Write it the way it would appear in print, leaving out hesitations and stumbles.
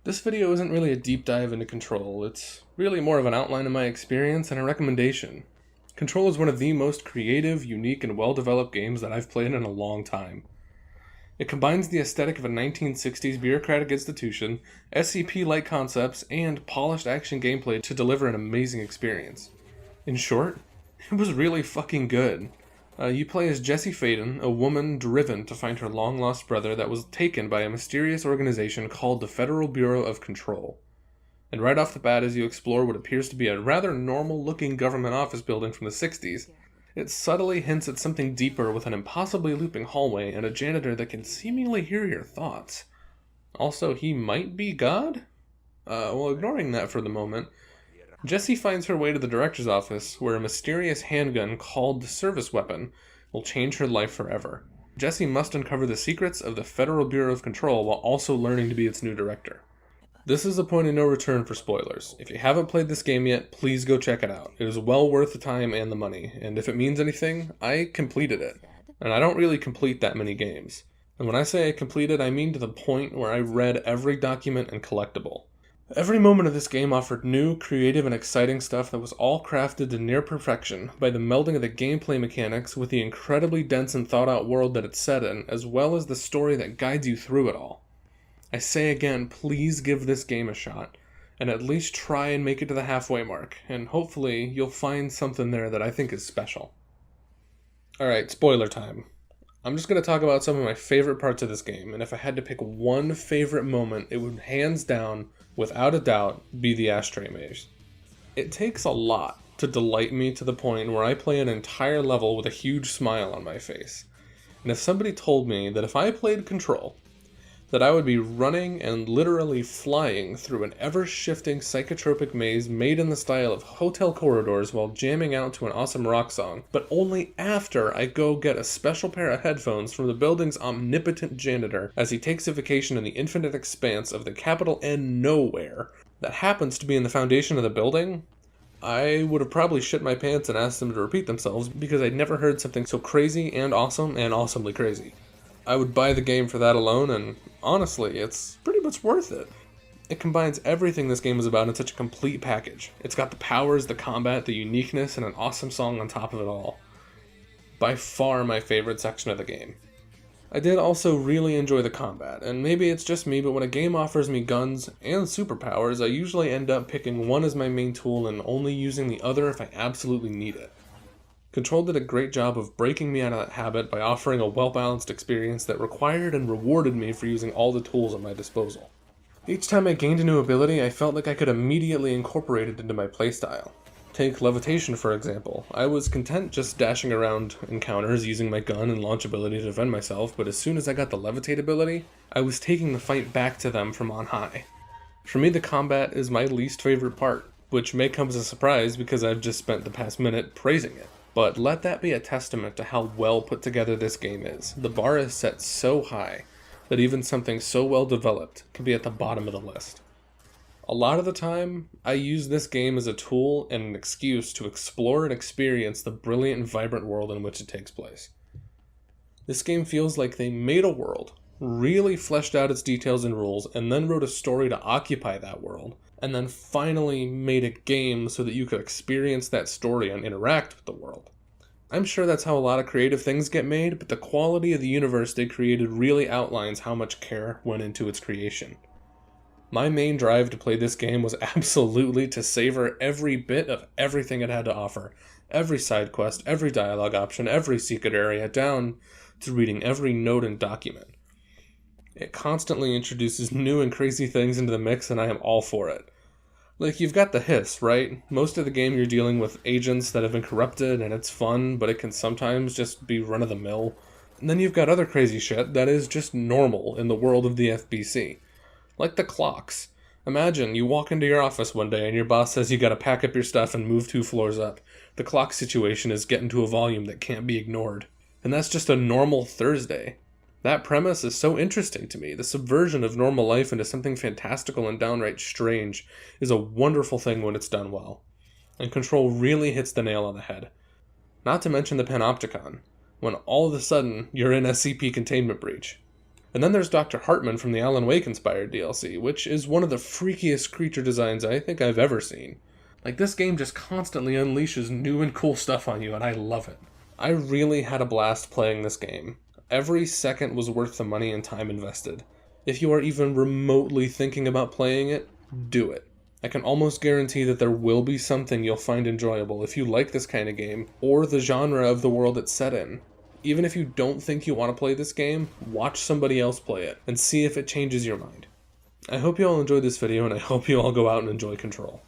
This video isn't really a deep dive into Control, it's really more of an outline of my experience and a recommendation. Control is one of the most creative, unique, and well-developed games that I've played in a long time. It combines the aesthetic of a 1960s bureaucratic institution, SCP-like concepts, and polished action gameplay to deliver an amazing experience. In short, it was really fucking good. You play as Jessie Faden, a woman driven to find her long-lost brother that was taken by a mysterious organization called the Federal Bureau of Control. And right off the bat, as you explore what appears to be a rather normal-looking government office building from the 60s, it subtly hints at something deeper with an impossibly looping hallway and a janitor that can seemingly hear your thoughts. Also, he might be God? Ignoring that for the moment, Jessie finds her way to the director's office, where a mysterious handgun called the service weapon will change her life forever. Jessie must uncover the secrets of the Federal Bureau of Control while also learning to be its new director. This is a point of no return for spoilers. If you haven't played this game yet, please go check it out. It is well worth the time and the money, and if it means anything, I completed it. And I don't really complete that many games. And when I say I completed, I mean to the point where I read every document and collectible. Every moment of this game offered new, creative, and exciting stuff that was all crafted to near perfection by the melding of the gameplay mechanics with the incredibly dense and thought-out world that it's set in, as well as the story that guides you through it all. I say again, please give this game a shot, and at least try and make it to the halfway mark, and hopefully you'll find something there that I think is special. Alright, spoiler time. I'm just going to talk about some of my favorite parts of this game, and if I had to pick one favorite moment, it would hands down, without a doubt, be the ashtray maze. It takes a lot to delight me to the point where I play an entire level with a huge smile on my face. And if somebody told me that if I played Control, that I would be running and literally flying through an ever-shifting psychotropic maze made in the style of hotel corridors while jamming out to an awesome rock song, but only after I go get a special pair of headphones from the building's omnipotent janitor as he takes a vacation in the infinite expanse of the capital N nowhere that happens to be in the foundation of the building, I would have probably shit my pants and asked them to repeat themselves because I'd never heard something so crazy and awesomely crazy. I would buy the game for that alone, and honestly, it's pretty much worth it. It combines everything this game is about in such a complete package. It's got the powers, the combat, the uniqueness, and an awesome song on top of it all. By far my favorite section of the game. I did also really enjoy the combat, and maybe it's just me, but when a game offers me guns and superpowers, I usually end up picking one as my main tool and only using the other if I absolutely need it. Control did a great job of breaking me out of that habit by offering a well-balanced experience that required and rewarded me for using all the tools at my disposal. Each time I gained a new ability, I felt like I could immediately incorporate it into my playstyle. Take levitation for example. I was content just dashing around encounters using my gun and launch ability to defend myself, but as soon as I got the levitate ability, I was taking the fight back to them from on high. For me, the combat is my least favorite part, which may come as a surprise because I've just spent the past minute praising it. But let that be a testament to how well put together this game is. The bar is set so high that even something so well developed can be at the bottom of the list. A lot of the time, I use this game as a tool and an excuse to explore and experience the brilliant and vibrant world in which it takes place. This game feels like they made a world, really fleshed out its details and rules, and then wrote a story to occupy that world, and then finally made a game so that you could experience that story and interact with the world. I'm sure that's how a lot of creative things get made, but the quality of the universe they created really outlines how much care went into its creation. My main drive to play this game was absolutely to savor every bit of everything it had to offer. Every side quest, every dialogue option, every secret area, down to reading every note and document. It constantly introduces new and crazy things into the mix, and I am all for it. Like, you've got the hiss, right? Most of the game you're dealing with agents that have been corrupted, and it's fun, but it can sometimes just be run-of-the-mill. And then you've got other crazy shit that is just normal in the world of the FBC. Like the clocks. Imagine you walk into your office one day and your boss says you gotta pack up your stuff and move 2 floors up. The clock situation is getting to a volume that can't be ignored. And that's just a normal Thursday. That premise is so interesting to me. The subversion of normal life into something fantastical and downright strange is a wonderful thing when it's done well. And Control really hits the nail on the head. Not to mention the Panopticon, when all of a sudden you're in SCP containment breach. And then there's Dr. Hartman from the Alan Wake-inspired DLC, which is one of the freakiest creature designs I think I've ever seen. Like, this game just constantly unleashes new and cool stuff on you, and I love it. I really had a blast playing this game. Every second was worth the money and time invested. If you are even remotely thinking about playing it, do it. I can almost guarantee that there will be something you'll find enjoyable if you like this kind of game, or the genre of the world it's set in. Even if you don't think you want to play this game, watch somebody else play it, and see if it changes your mind. I hope you all enjoyed this video, and I hope you all go out and enjoy Control.